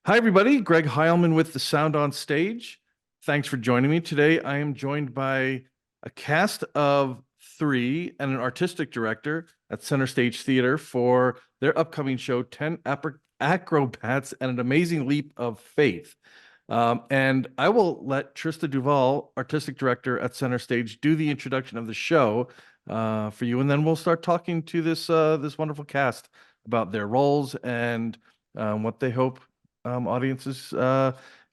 Hi, everybody. Greg Heilman with the Sound on Stage. Thanks for joining me today. I am joined by a cast of three and an artistic director at Centerstage Theatre for their upcoming show, Acrobats and an Amazing Leap of Faith. And I will let Trista Duvall, artistic director at Centerstage, do the introduction of the show for you, and then we'll start talking to this wonderful cast about their roles and what they hope audiences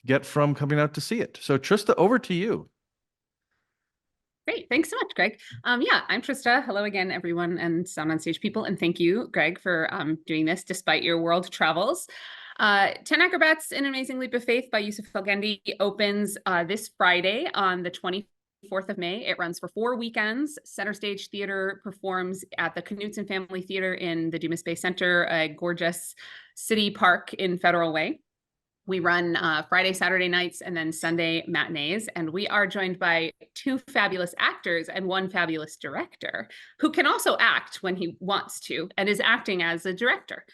get from coming out to see it. So Trista, over to you. Great. Thanks so much, Greg. Yeah, I'm Trista. Hello again, everyone, and Sound on Stage people. And thank you, Greg, for doing this despite your world travels. Ten Acrobats, An Amazing Leap of Faith by Yussef El Guindi opens this Friday on the 24th of May. It runs for 4 weekends. Centerstage Theatre performs at the Knudsen Family Theatre in the Dumas Bay Center, a gorgeous city park in Federal Way. We run Friday, Saturday nights, and then Sunday matinees. And we are joined by 2 fabulous actors and 1 fabulous director who can also act when he wants to and is acting as a director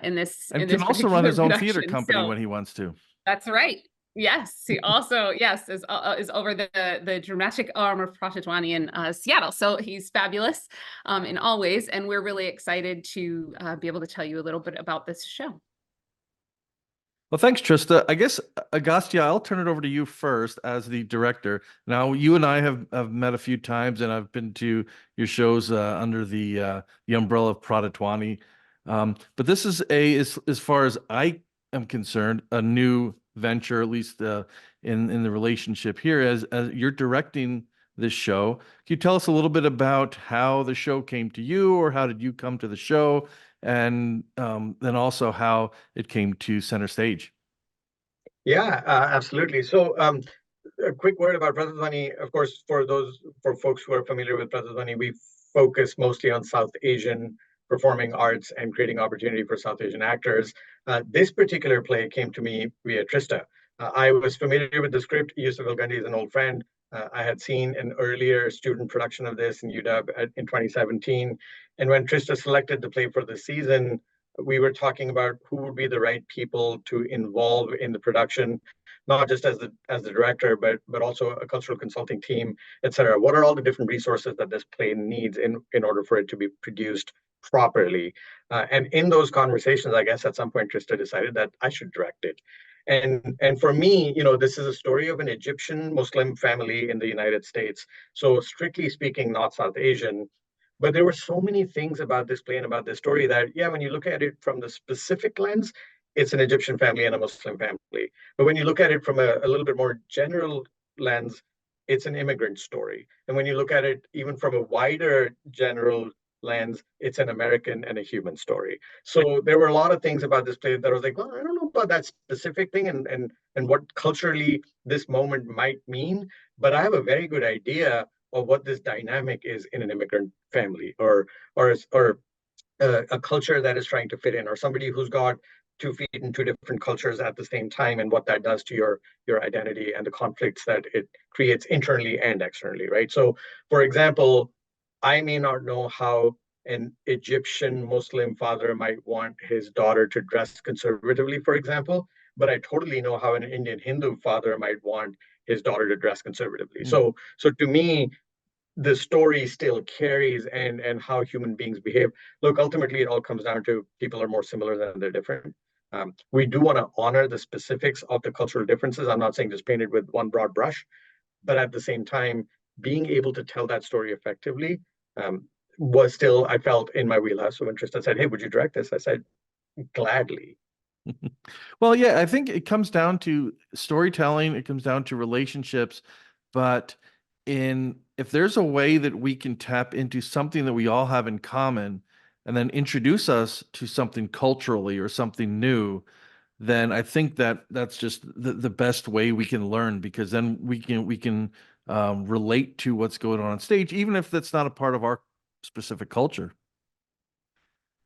in this. And in can this also run his own production. theater company So, when he wants to. that's right. Yes, he also is over the dramatic arm of Pratitwani in Seattle. So he's fabulous in all ways, and we're really excited to be able to tell you a little bit about this show. Well, thanks, Trista. I guess, Agastya, I'll turn it over to you first as the director. Now, you and I have met a few times, and I've been to your shows under the umbrella of Pratitwani. But this is as far as I am concerned, a new venture, at least in the relationship here. As you're directing this show, can you tell us a little bit about how the show came to you, or how did you come to the show? And then also how it came to center stage. Yeah, absolutely. So, a quick word about Pratitwani. Of course, for folks who are familiar with Pratitwani, we focus mostly on South Asian performing arts and creating opportunity for South Asian actors. This particular play came to me via Trista. I was familiar with the script. Yussef El Guindi is an old friend. I had seen an earlier student production of this in UW in 2017. And when Trista selected the play for the season, we were talking about who would be the right people to involve in the production, not just as the director, but also a cultural consulting team, et cetera. What are all the different resources that this play needs in order for it to be produced properly? And in those conversations, I guess at some point Trista decided that I should direct it. And for me, this is a story of an Egyptian Muslim family in the United States. So strictly speaking, not South Asian. But there were so many things about this play and about this story that, yeah, when you look at it from the specific lens, it's an Egyptian family and a Muslim family. But when you look at it from a little bit more general lens, it's an immigrant story. And when you look at it even from a wider general lens, it's an American and a human story. So there were a lot of things about this play that I was like, well, I don't know about that specific thing and what culturally this moment might mean, but I have a very good idea of what this dynamic is in an immigrant family, or a culture that is trying to fit in, or somebody who's got 2 feet in 2 different cultures at the same time, and what that does to your identity and the conflicts that it creates internally and externally, right? So, for example, I may not know how an Egyptian Muslim father might want his daughter to dress conservatively, for example, but I totally know how an Indian Hindu father might want his daughter to dress conservatively. So to me, the story still carries and how human beings behave. Look, ultimately, it all comes down to people are more similar than they're different. We do want to honor the specifics of the cultural differences. I'm not saying just paint it with one broad brush, but at the same time, being able to tell that story effectively was still, I felt, in my wheelhouse. So when Trista said, "Hey, would you direct this?" I said, "Gladly." Well, yeah, I think it comes down to storytelling, it comes down to relationships, but if there's a way that we can tap into something that we all have in common and then introduce us to something culturally or something new, then I think that's just the best way we can learn, because then we can relate to what's going on stage, even if that's not a part of our specific culture.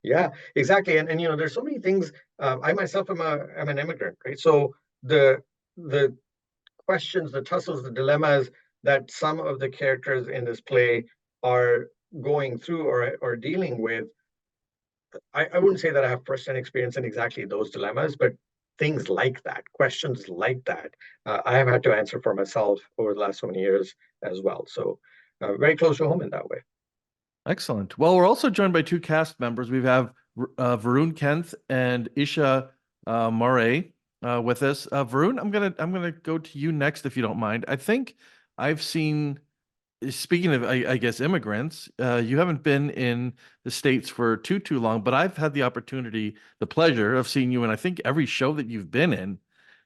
Yeah, exactly. And there's so many things. I myself am an immigrant, right? So the questions, the tussles, the dilemmas that some of the characters in this play are going through or dealing with, I wouldn't say that I have firsthand experience in exactly those dilemmas, but things like that, questions like that, I have had to answer for myself over the last so many years as well. So very close to home in that way. Excellent. Well, we're also joined by two cast members. We have Varun Kainth and Esha Murray with us. Varun, I'm gonna go to you next if you don't mind. I think I've seen. Speaking of, I guess, immigrants, you haven't been in the States for too long, but I've had the opportunity, the pleasure of seeing you in, I think, every show that you've been in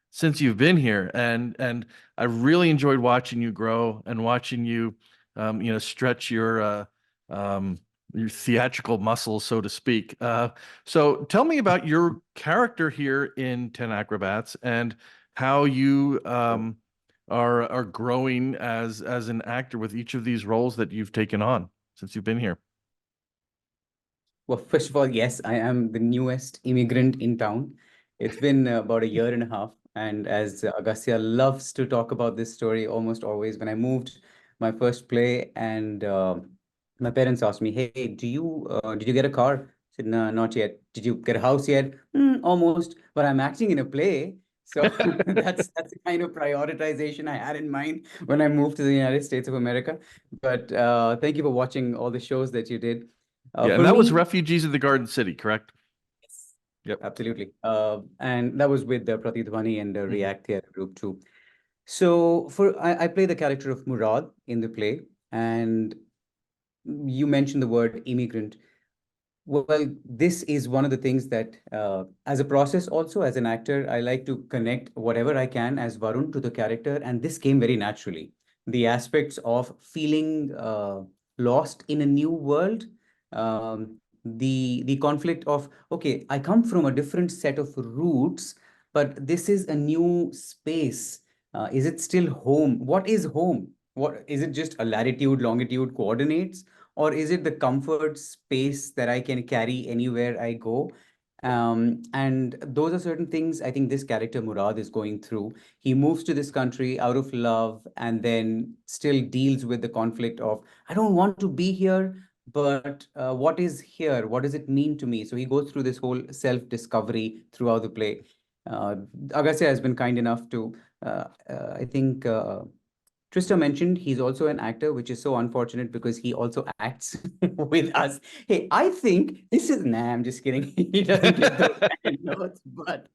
since you've been here, and I really enjoyed watching you grow and watching you, stretch your theatrical muscles, so to speak. So tell me about your character here in Ten Acrobats and how you are growing as an actor with each of these roles that you've taken on since you've been here. Well, first of all, yes, I am the newest immigrant in town. It's been about a year and a half. And as Agastya loves to talk about this story almost always, when I moved my first play and my parents asked me, hey, did you get a car? I said, no, not yet. Did you get a house yet? Almost, but I'm acting in a play. So that's the kind of prioritization I had in mind when I moved to the United States of America. But thank you for watching all the shows that you did. Yeah, and that was Refugees in the Garden City, correct? Yes. Yep. Absolutely. And that was with the Pratidhwani and the React Theatre group too. So I play the character of Murad in the play, and you mentioned the word immigrant. Well, this is one of the things that, as a process also, as an actor, I like to connect whatever I can as Varun to the character, and this came very naturally. The aspects of feeling lost in a new world, the conflict of, okay, I come from a different set of roots, but this is a new space. Is it still home? What is home? What is it? Just a latitude, longitude coordinates? Or is it the comfort space that I can carry anywhere I go? And those are certain things I think this character Murad is going through. He moves to this country out of love and then still deals with the conflict of, I don't want to be here, but what is here? What does it mean to me? So he goes through this whole self-discovery throughout the play. Agastya has been kind enough to, I think, Trista mentioned he's also an actor, which is so unfortunate because he also acts with us. Hey, I think this is, nah, I'm just kidding. He doesn't get those kind of notes, but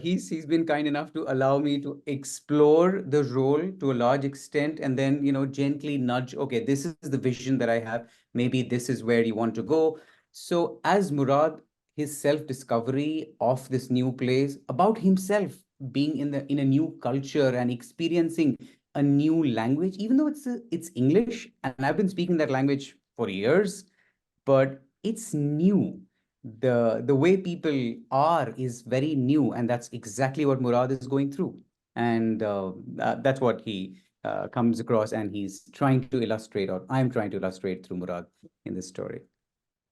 he's been kind enough to allow me to explore the role to a large extent and then, gently nudge, okay, this is the vision that I have. Maybe this is where you want to go. So as Murad, his self-discovery of this new place about himself, being in a new culture and experiencing a new language, even though it's English, and I've been speaking that language for years, but it's new. The way people are is very new, and that's exactly what Murad is going through, and that's what he comes across, and he's trying to illustrate, or I'm trying to illustrate through Murad in this story.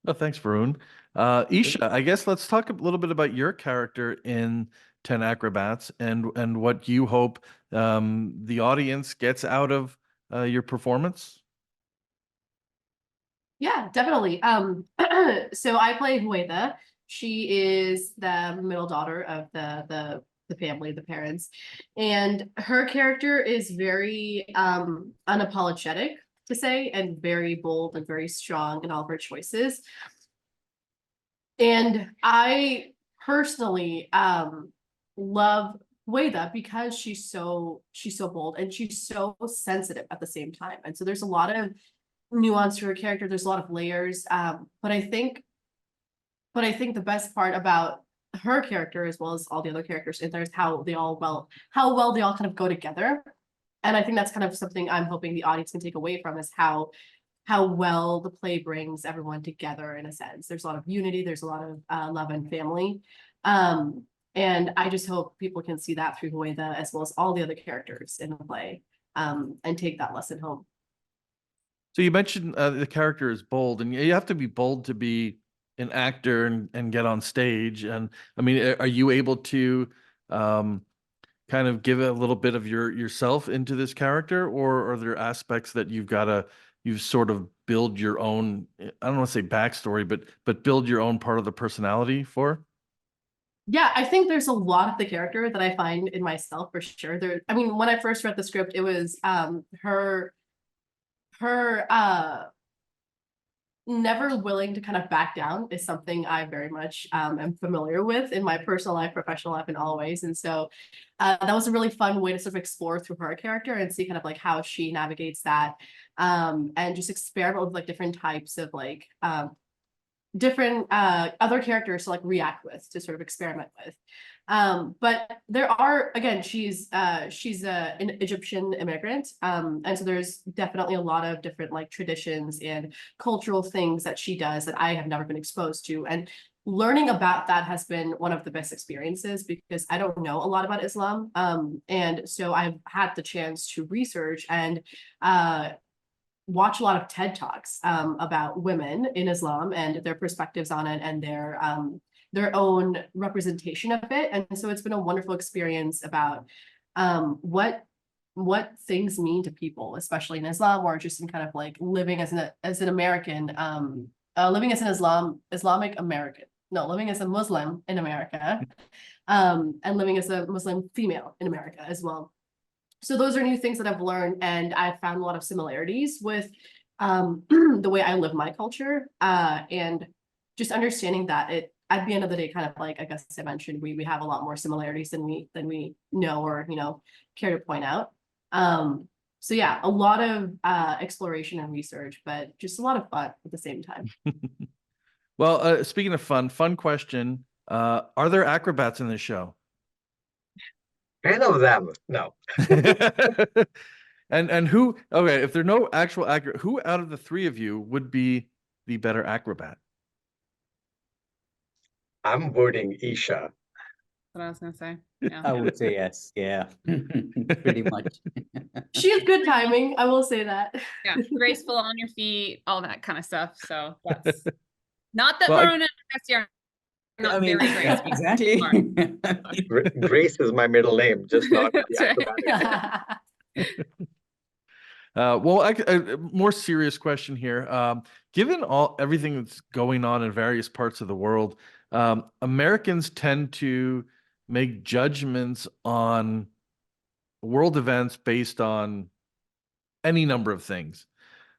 Oh, thanks, Varun. Esha, I guess let's talk a little bit about your character in Ten Acrobats and what you hope the audience gets out of your performance. Yeah, definitely. So I play Hueda. She is the middle daughter of the family, the parents, and her character is very unapologetic, to say, and very bold and very strong in all of her choices. And I personally love Hueda because she's so bold and she's so sensitive at the same time. And so there's a lot of nuance to her character. There's a lot of layers. But I think the best part about her character, as well as all the other characters in there, is how well they all kind of go together. And I think that's kind of something I'm hoping the audience can take away from, is how well the play brings everyone together in a sense. There's a lot of unity, there's a lot of love and family. And I just hope people can see that through Hueda, as well as all the other characters in the play, and take that lesson home. So you mentioned the character is bold, and you have to be bold to be an actor and get on stage. And I mean, are you able to kind of give a little bit of yourself into this character, or are there aspects that you've sort of build your own, I don't want to say backstory, but build your own part of the personality for? Yeah, I think there's a lot of the character that I find in myself for sure. I mean, when I first read the script, it was her never willing to kind of back down is something I very much am familiar with in my personal life, professional life, and all ways. And so that was a really fun way to sort of explore through her character and see kind of like how she navigates that, and just experiment with like different types of like different other characters to like react with, to sort of experiment with. But there are, again, she's an Egyptian immigrant, and so there's definitely a lot of different like traditions and cultural things that she does that I have never been exposed to, and learning about that has been one of the best experiences because I don't know a lot about Islam, and so I've had the chance to research and watch a lot of TED Talks about women in Islam and their perspectives on it and their own representation of it. And so it's been a wonderful experience about what things mean to people, especially in Islam, or just in kind of like living as an American, living as an Islamic American, no, living as a Muslim in America, and living as a Muslim female in America as well. So those are new things that I've learned, and I've found a lot of similarities with the way I live my culture, and just understanding that at the end of the day, kind of like I guess I mentioned, we have a lot more similarities than we know or care to point out. So yeah, a lot of exploration and research, but just a lot of fun at the same time. Well, speaking of fun question. Are there acrobats in this show? 10 of them. No. And who, okay, if there are no actual acrobat, who out of the three of you would be the better acrobat? I'm voting Esha. What I was gonna say. Yeah. I would say yes. Yeah, pretty much. She has good timing, I will say that. Yeah, graceful on your feet, all that kind of stuff. So that's not that Well, Varun and Agastya are not very yeah, graceful. exactly. Grace is my middle name, just not the That's right. acrobatic. Well, a more serious question here. Given everything that's going on in various parts of the world, Americans tend to make judgments on world events based on any number of things.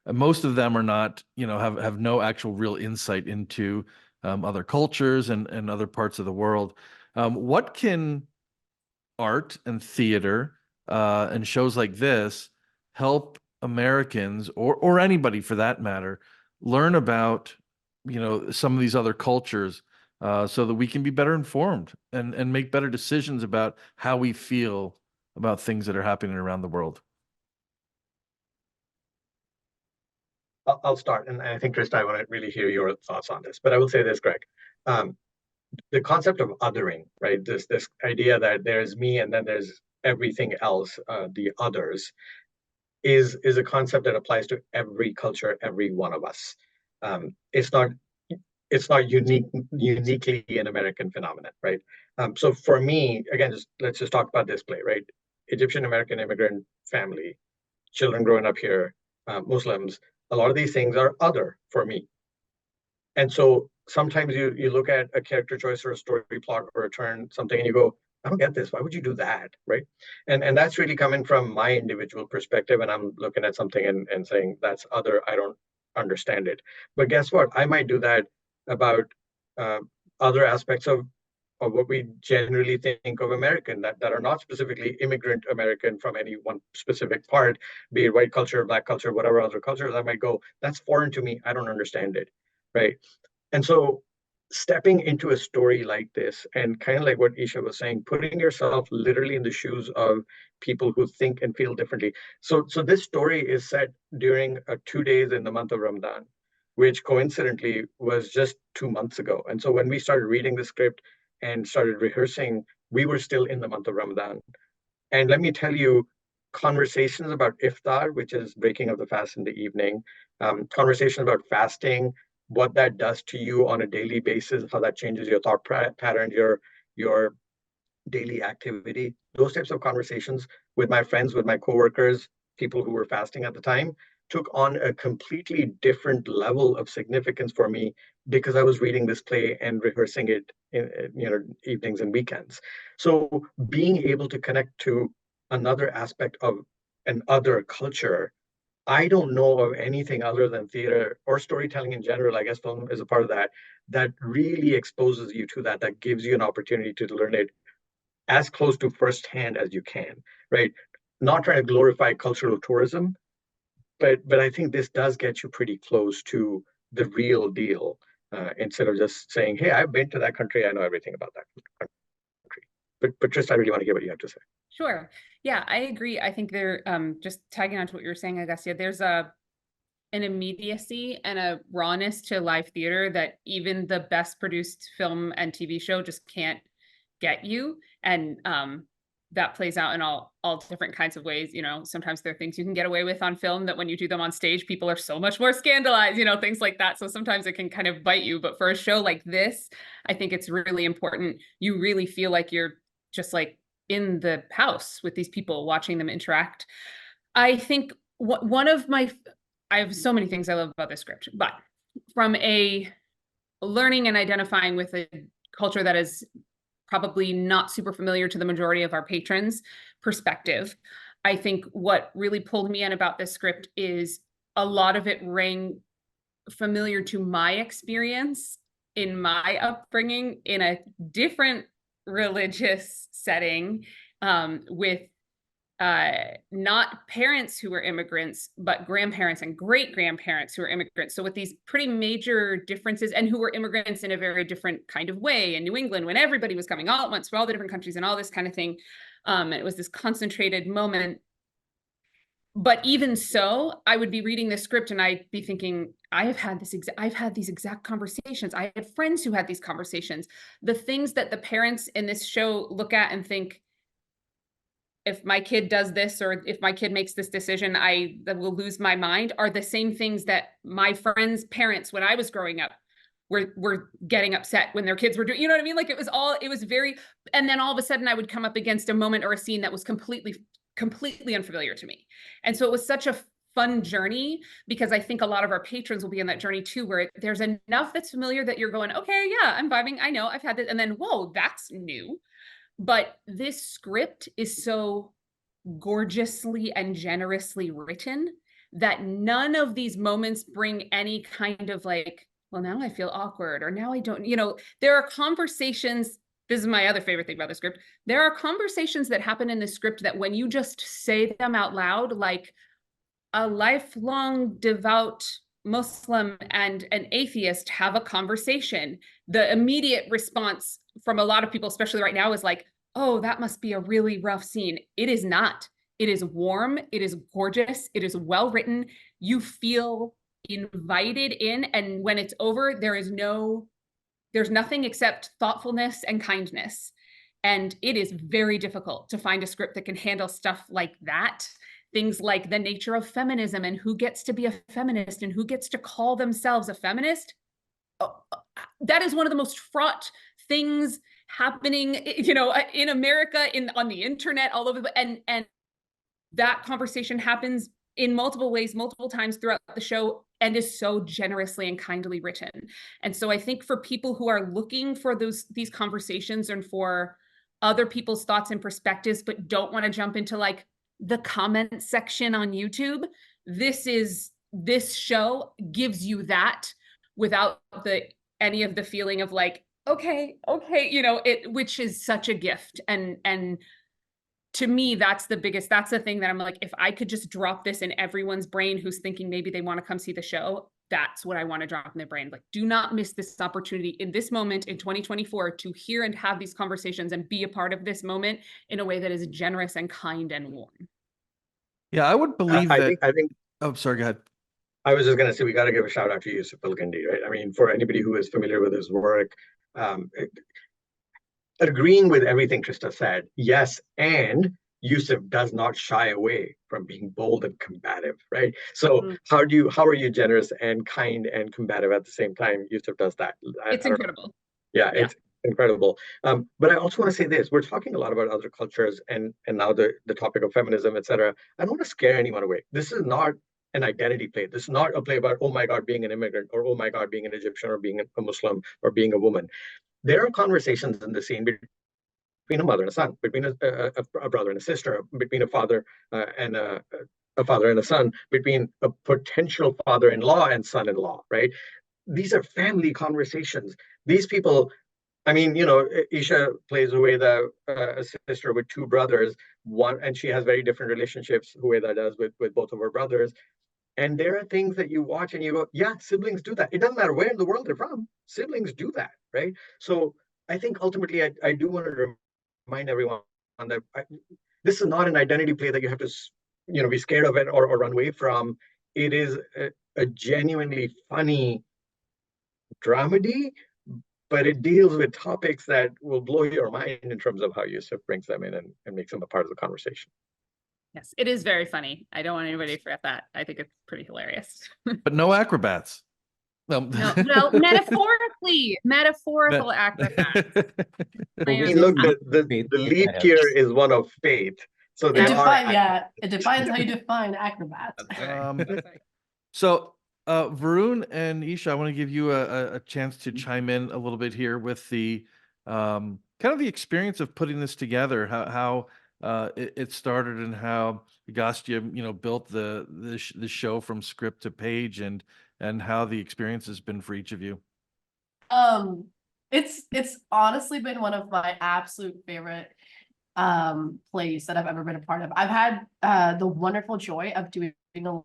Most of them are not, have no actual real insight into other cultures and other parts of the world. What can art and theater and shows like this help Americans or anybody for that matter learn about some of these other cultures so that we can be better informed and make better decisions about how we feel about things that are happening around the world? I'll start, and I think, Trista, I want to really hear your thoughts on this. But I will say this, Greg. The concept of othering, right? This idea that there's me and then there's everything else, the others, is a concept that applies to every culture, every one of us. It's not uniquely an American phenomenon, right? So for me, again, let's just talk about this play, right? Egyptian American immigrant family, children growing up here, Muslims. A lot of these things are other for me. And so sometimes you look at a character choice or a story plot or a turn, something, and you go, I don't get this. Why would you do that? Right. And that's really coming from my individual perspective. And I'm looking at something and saying that's other. I don't understand it. But guess what? I might do that about other aspects of what we generally think of American that are not specifically immigrant American from any one specific part, be it white culture, black culture, whatever other cultures. I might go, that's foreign to me. I don't understand it. Right. And so stepping into a story like this, and kind of like what Esha was saying, putting yourself literally in the shoes of people who think and feel differently. So this story is set during 2 days in the month of Ramadan, which coincidentally was just 2 months ago. And so when we started reading the script and started rehearsing, we were still in the month of Ramadan. And let me tell you, conversations about iftar, which is breaking of the fast in the evening, conversations about fasting, what that does to you on a daily basis, how that changes your thought pattern, your daily activity. Those types of conversations with my friends, with my coworkers, people who were fasting at the time, took on a completely different level of significance for me because I was reading this play and rehearsing it evenings and weekends. So being able to connect to another aspect of an other culture, I don't know of anything other than theater or storytelling in general. I guess film is a part of that, that really exposes you to that, that gives you an opportunity to learn it as close to firsthand as you can, right? Not trying to glorify cultural tourism, but I think this does get you pretty close to the real deal, instead of just saying, hey, I've been to that country, I know everything about that country. But Trista, I really want to hear what you have to say. Sure. Yeah, I agree. I think there, just tagging on to what you were saying, Agastya, there's an immediacy and a rawness to live theater that even the best produced film and TV show just can't get you. And that plays out in all different kinds of ways. Sometimes there are things you can get away with on film that when you do them on stage, people are so much more scandalized, things like that. So sometimes it can kind of bite you. But for a show like this, I think it's really important. You really feel like you're just like in the house with these people, watching them interact. I think I have so many things I love about this script, but from a learning and identifying with a culture that is probably not super familiar to the majority of our patrons perspective, I think what really pulled me in about this script is a lot of it rang familiar to my experience in my upbringing in a different religious setting, with not parents who were immigrants, but grandparents and great-grandparents who were immigrants. So with these pretty major differences, and who were immigrants in a very different kind of way in New England, when everybody was coming all at once from all the different countries and all this kind of thing. And it was this concentrated moment. But even so, I would be reading this script and I'd be thinking, I've had these exact conversations. I had friends who had these conversations. The things that the parents in this show look at and think, if my kid does this, or if my kid makes this decision, I will lose my mind, are the same things that my friends' parents, when I was growing up, were getting upset when their kids were doing, you know what I mean? Like it was very, and then all of a sudden I would come up against a moment or a scene that was completely unfamiliar to me. And so it was such a fun journey, because I think a lot of our patrons will be on that journey too, where there's enough that's familiar that you're going, okay, yeah, I'm vibing. I know I've had this. And then, whoa, that's new. But this script is so gorgeously and generously written that none of these moments bring any kind of like, well, now I feel awkward, or now I don't, there are conversations. This is my other favorite thing about the script. There are conversations that happen in the script that when you just say them out loud, like a lifelong devout Muslim and an atheist have a conversation, the immediate response from a lot of people, especially right now, is like, oh, that must be a really rough scene. It is not. It is warm. It is gorgeous. It is well written. You feel invited in. And when it's over, there's nothing except thoughtfulness and kindness. And it is very difficult to find a script that can handle stuff like that. Things like the nature of feminism and who gets to be a feminist and who gets to call themselves a feminist. That is one of the most fraught things happening, in America, on the internet, all over. And that conversation happens in multiple ways, multiple times throughout the show, and is so generously and kindly written. And so I think for people who are looking for these conversations and for other people's thoughts and perspectives, but don't want to jump into like the comment section on YouTube, this show gives you that without any of the feeling of like, okay, which is such a gift. And to me, that's the thing that I'm like, if I could just drop this in everyone's brain who's thinking maybe they want to come see the show, that's what I want to drop in their brain. Like, do not miss this opportunity in this moment in 2024 to hear and have these conversations and be a part of this moment in a way that is generous and kind and warm. Yeah, I would believe I that. think Oh, sorry, go ahead. I was just going to say, we got to give a shout out to Yussef El Guindi, right? I mean, for anybody who is familiar with his work, agreeing with everything Trista said, yes, and Yussef does not shy away from being bold and combative, right? So how are you generous and kind and combative at the same time? Yussef does that. It's incredible. Yeah, it's incredible. But I also want to say this: we're talking a lot about other cultures and now the topic of feminism, etc. I don't want to scare anyone away. This is not an identity play. This is not a play about, oh my God, being an immigrant, or oh my God, being an Egyptian, or being a Muslim, or being a woman. there are conversations in the scene between a mother and a son, between a brother and a sister, between a father and a father and a son, between a potential father-in-law and son-in-law, right? These are family conversations. These people, I mean, Esha plays Huwaida, a sister with two brothers, and she has very different relationships, Huwaida does with both of her brothers. And there are things that you watch and you go, yeah, siblings do that. It doesn't matter where in the world they're from. Siblings do that, right? So I think ultimately I do want to remind everyone that this is not an identity play that you have to, be scared of it or run away from. It is a genuinely funny dramedy, but it deals with topics that will blow your mind in terms of how Yussef brings them in and makes them a part of the conversation. Yes, it is very funny. I don't want anybody to forget that. I think it's pretty hilarious. But no acrobats. No, well, metaphorical acrobats. Look, the leap here is one of faith. So they are. It defines how you define acrobats. So Varun and Esha, I want to give you a chance to chime in a little bit here with the kind of the experience of putting this together, how it started and how Agastya, built the show from script to page, and how the experience has been for each of you. It's honestly been one of my absolute favorite plays that I've ever been a part of. I've had the wonderful joy of doing a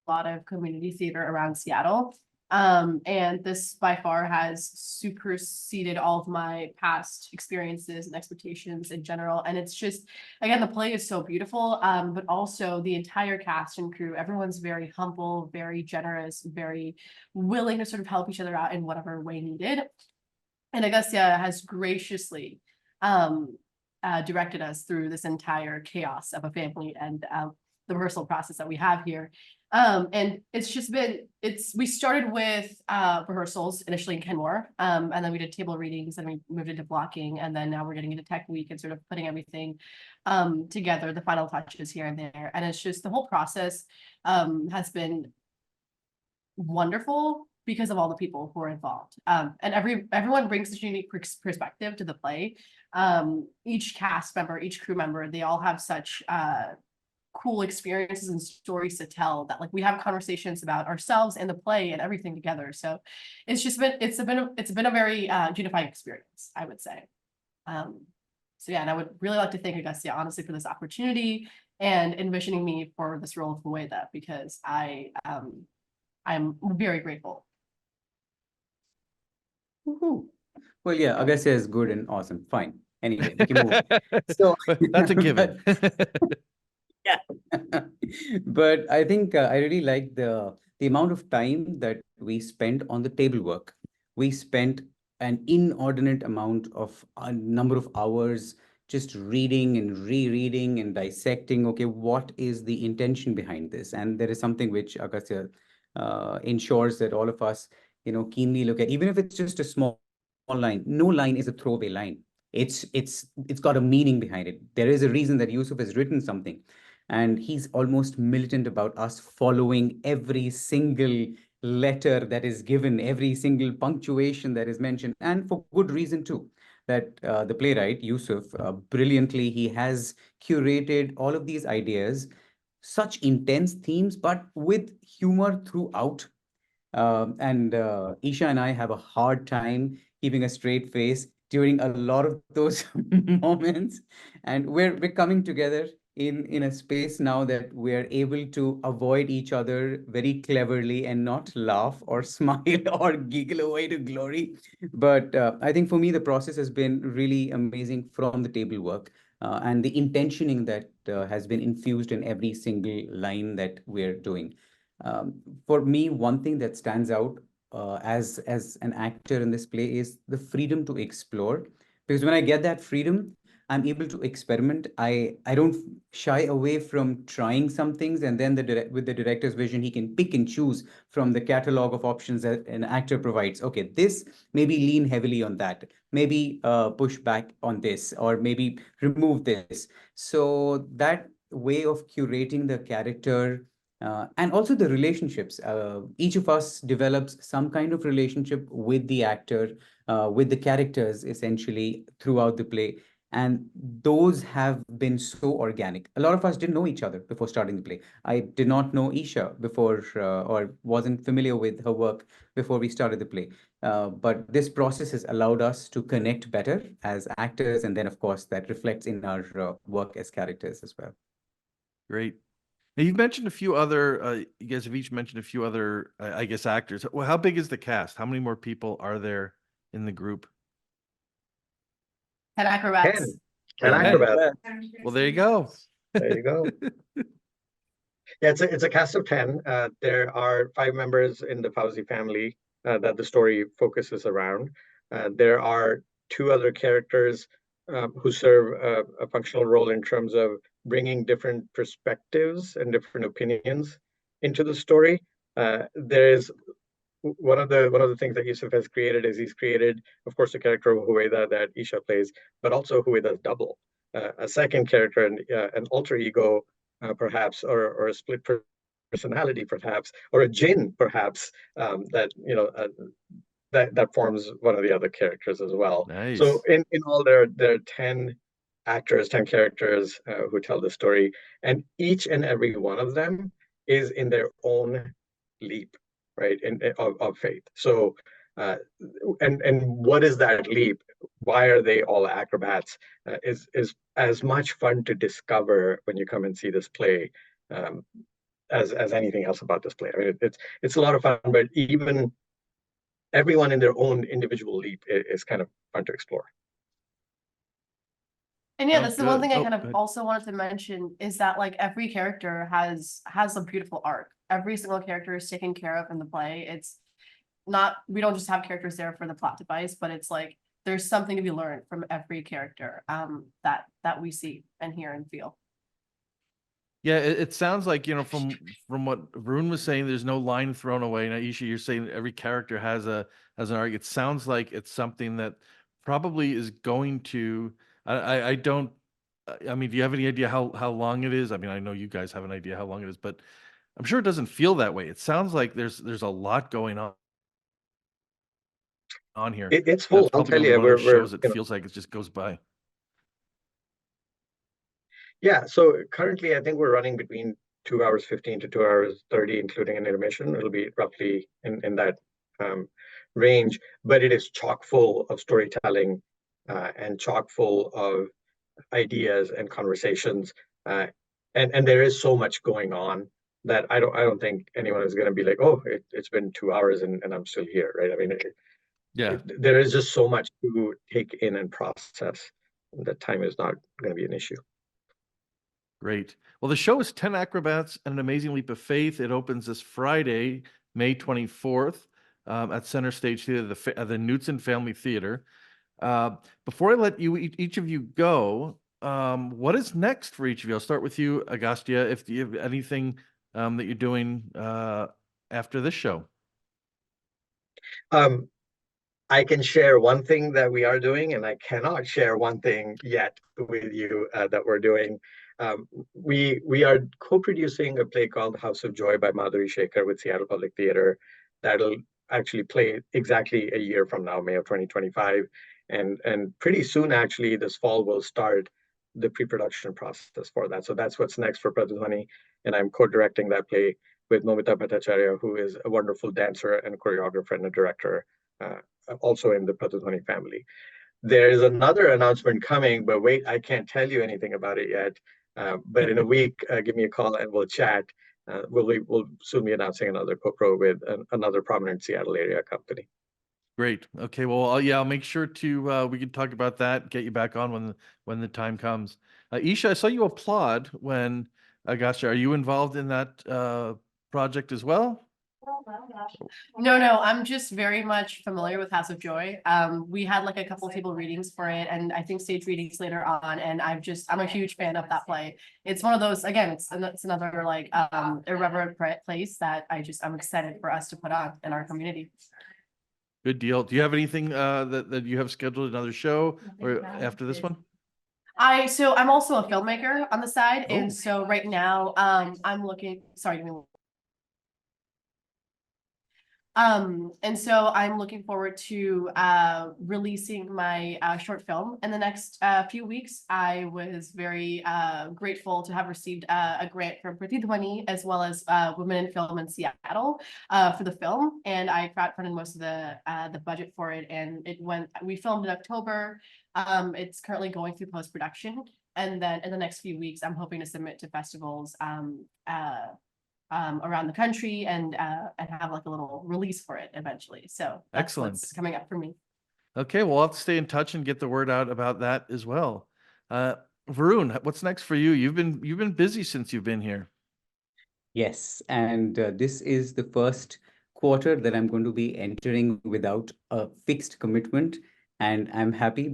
lot of community theater around Seattle. And this by far has superseded all of my past experiences and expectations in general. And it's just, again, the play is so beautiful, but also the entire cast and crew, everyone's very humble, very generous, very willing to sort of help each other out in whatever way needed. And Agastya has graciously directed us through this entire chaos of a family and the rehearsal process that we have here. And it's just been, we started with rehearsals initially in Kenmore, and then we did table readings, and we moved into blocking, and then now we're getting into tech week and sort of putting everything together, the final touches here and there. And it's just, the whole process has been wonderful because of all the people who are involved. And everyone brings such a unique perspective to the play. Each cast member, each crew member, they all have such cool experiences and stories to tell that, like, we have conversations about ourselves and the play and everything together. So it's just been, it's been a very unifying experience, I would say. So yeah, and I would really like to thank Agastya, honestly, for this opportunity and envisioning me for this role of Huwaida, because I'm very grateful. Woohoo. Well, yeah, Agastya is good and awesome. Fine. Anyway, we can move on. So that's a given. Yeah. But I think I really like the amount of time that we spent on the table work. We spent an inordinate amount of a number of hours just reading and rereading and dissecting. Okay, what is the intention behind this? And there is something which Agastya ensures that all of us, keenly look at, even if it's just a small line. No line is a throwaway line. It's got a meaning behind it. There is a reason that Yussef has written something. And he's almost militant about us following every single letter that is given, every single punctuation that is mentioned, and for good reason too. That the playwright, Yussef, brilliantly, he has curated all of these ideas, such intense themes, but with humor throughout. And Esha and I have a hard time keeping a straight face during a lot of those moments. And we're coming together in a space now that we're able to avoid each other very cleverly and not laugh or smile or giggle away to glory. But I think for me, the process has been really amazing from the table work and the intentioning that has been infused in every single line that we're doing. For me, one thing that stands out as an actor in this play is the freedom to explore. Because when I get that freedom, I'm able to experiment. I don't shy away from trying some things, and then with the director's vision, he can pick and choose from the catalog of options that an actor provides. Okay, this, maybe lean heavily on that, maybe push back on this, or maybe remove this. So that way of curating the character And also the relationships. Each of us develops some kind of relationship with the actor, with the characters, essentially, throughout the play. And those have been so organic. A lot of us didn't know each other before starting the play. I did not know Esha before, or wasn't familiar with her work before we started the play. But this process has allowed us to connect better as actors. And then, of course, that reflects in our work as characters as well. Great. Now, you've mentioned a few other, you guys have each mentioned a few other, I guess, actors. Well, how big is the cast? How many more people are there in the group? 10 acrobats. 10 Ten. acrobats. Well, there you go. There you go. Yeah, it's a cast of 10. There are 5 members in the Fauzi family that the story focuses around. There are 2 other characters who serve a functional role in terms of bringing different perspectives and different opinions into the story. There is one of the things that Yussef has created is he's created, of course, the character of Huwaida that Esha plays, but also Huwaida's double, a second character, an alter ego, perhaps, or a split personality, perhaps, or a jinn, perhaps, that that forms one of the other characters as well. Nice. So in all, there are 10 actors, 10 characters who tell the story, and each and every one of them is in their own leap, right, of faith. So and what is that leap? Why are they all acrobats? Is as much fun to discover when you come and see this play as anything else about this play. I mean, it's a lot of fun, but even everyone in their own individual leap is kind of fun to explore. And yeah, Sounds that's the one good. thing I Oh, kind go of ahead. also wanted to mention is that like every character has a beautiful arc. Every single character is taken care of in the play. It's not, we don't just have characters there for the plot device, but it's like there's something to be learned from every character that we see and hear and feel. Yeah, it sounds like, from what Varun was saying, there's no line thrown away. Now, Esha, you're saying every character has an arc. It sounds like it's something that probably is going to, I don't, I mean, do you have any idea how long it is? I mean, I know you guys have an idea how long it is, but I'm sure it doesn't feel that way. It sounds like there's a lot going on here. It's full. That's I'll probably tell gonna be you, one of those we're shows that feels like it just goes by. yeah. So currently, I think we're running between 2 hours 15 to 2 hours 30, including an intermission. It'll be roughly in that range, but it is chock full of storytelling and chock full of ideas and conversations, and there is so much going on that I don't think anyone is going to be like, oh, it's been 2 hours and I'm still here, right? I mean, Yeah, there is just so much to take in and process that time is not going to be an issue. great. Well, the show is 10 Acrobats and an Amazing Leap of Faith. It opens this Friday, May 24th, at Centerstage Theatre, the Knudsen Family Theatre. Before I let each of you go, what is next for each of you? I'll start with you, Agastya, if you have anything that you're doing after this show. I can share one thing that we are doing, and I cannot share one thing yet with you that we're doing. We are co-producing a play called House of Joy by Madhuri Shekhar with Seattle Public Theater that'll actually play exactly a year from now, May of 2025. And pretty soon, actually, this fall, we'll start the pre-production process for that. So that's what's next for Pradhvani. And I'm co-directing that play with Momita Bhattacharya, who is a wonderful dancer and choreographer and a director, also in the Pradhvani family. There is another announcement coming, but wait, I can't tell you anything about it yet. But in a week, give me a call and we'll chat. We'll soon be announcing another co-pro with another prominent Seattle area company. Great. Okay. Well, I'll make sure to we can talk about that. Get you back on when the time comes. Esha, I saw you applaud when Agastya. Are you involved in that project as well? No, I'm just very much familiar with House of Joy. We had like a couple table readings for it, and I think stage readings later on. And I'm a huge fan of that play. It's one of those, again, it's another like irreverent place that I'm excited for us to put on in our community. Good deal. Do you have anything that you have scheduled, another show or after this one? So I'm also a filmmaker on the side, and Oh. so right now I'm looking. Sorry, give me And so I'm looking forward to releasing my short film in the next few weeks. I was very grateful to have received a grant from Pratidhwani as well as Women in Film in Seattle for the film, and I crowdfunded most of the budget for it, and we filmed in October. It's currently going through post-production, and then in the next few weeks I'm hoping to submit to festivals around the country and have like a little release for it eventually. So that's Excellent. what's coming up for me. Okay, well, I'll have to stay in touch and get the word out about that as well. Varun, what's next for you? You've been busy since you've been here. Yes, and this is the first quarter that I'm going to be entering without a fixed commitment, and I'm happy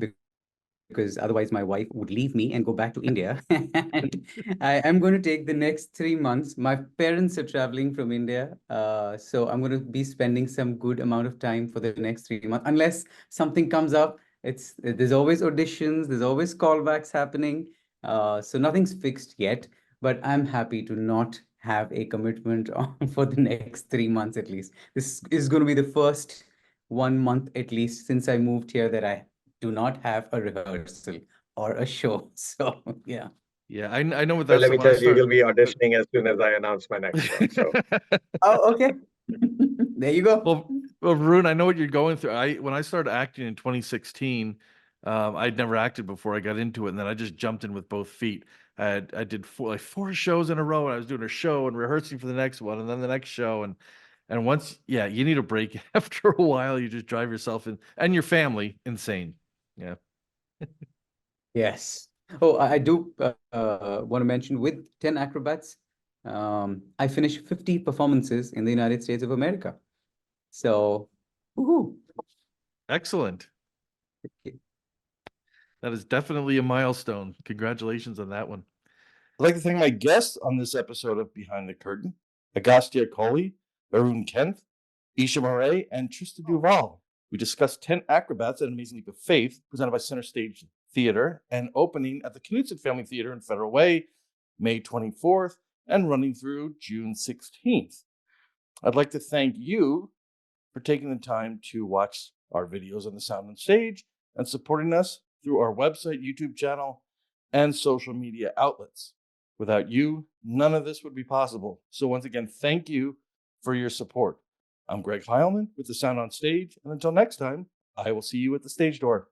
because otherwise my wife would leave me and go back to India. And I am going to take the next 3 months. My parents are traveling from India, so I'm going to be spending some good amount of time for the next 3 months, unless something comes up. There's always auditions, there's always callbacks happening. So nothing's fixed yet, but I'm happy to not have a commitment for the next 3 months at least. This is going to be the first 1 month at least since I moved here that I do not have a rehearsal or a show. So yeah. Yeah, I know what But that's let me when I tell you, start. you'll be auditioning as soon as I announce my next one. So Oh, okay. There you go. Well, Varun, I know what you're going through. When I started acting in 2016, I'd never acted before I got into it, and then I just jumped in with both feet. I did four shows in a row, and I was doing a show and rehearsing for the next one, and then the next show, and once, yeah, you need a break after a while. You just drive yourself and your family insane. Yeah. Yes. Oh, I do want to mention with 10 Acrobats, I finished 50 performances in the United States of America. So, woohoo. Excellent. That is definitely a milestone. Congratulations on that one. I'd like to thank my guests on this episode of Behind the Curtain, Agastya Kohli, Varun Kainth, Esha and Trista Duvall. We discussed 10 Acrobats, an Amazing Leap of Faith, presented by Centerstage Theatre and opening at the Knudsen Family Theatre in Federal Way, May 24th, and running through June 16th. I'd like to thank you for taking the time to watch our videos on the Sound on Stage and supporting us through our website, YouTube channel, and social media outlets. Without you, none of this would be possible. So once again, thank you for your support. I'm Greg Heilman with the Sound on Stage, and until next time, I will see you at the stage door.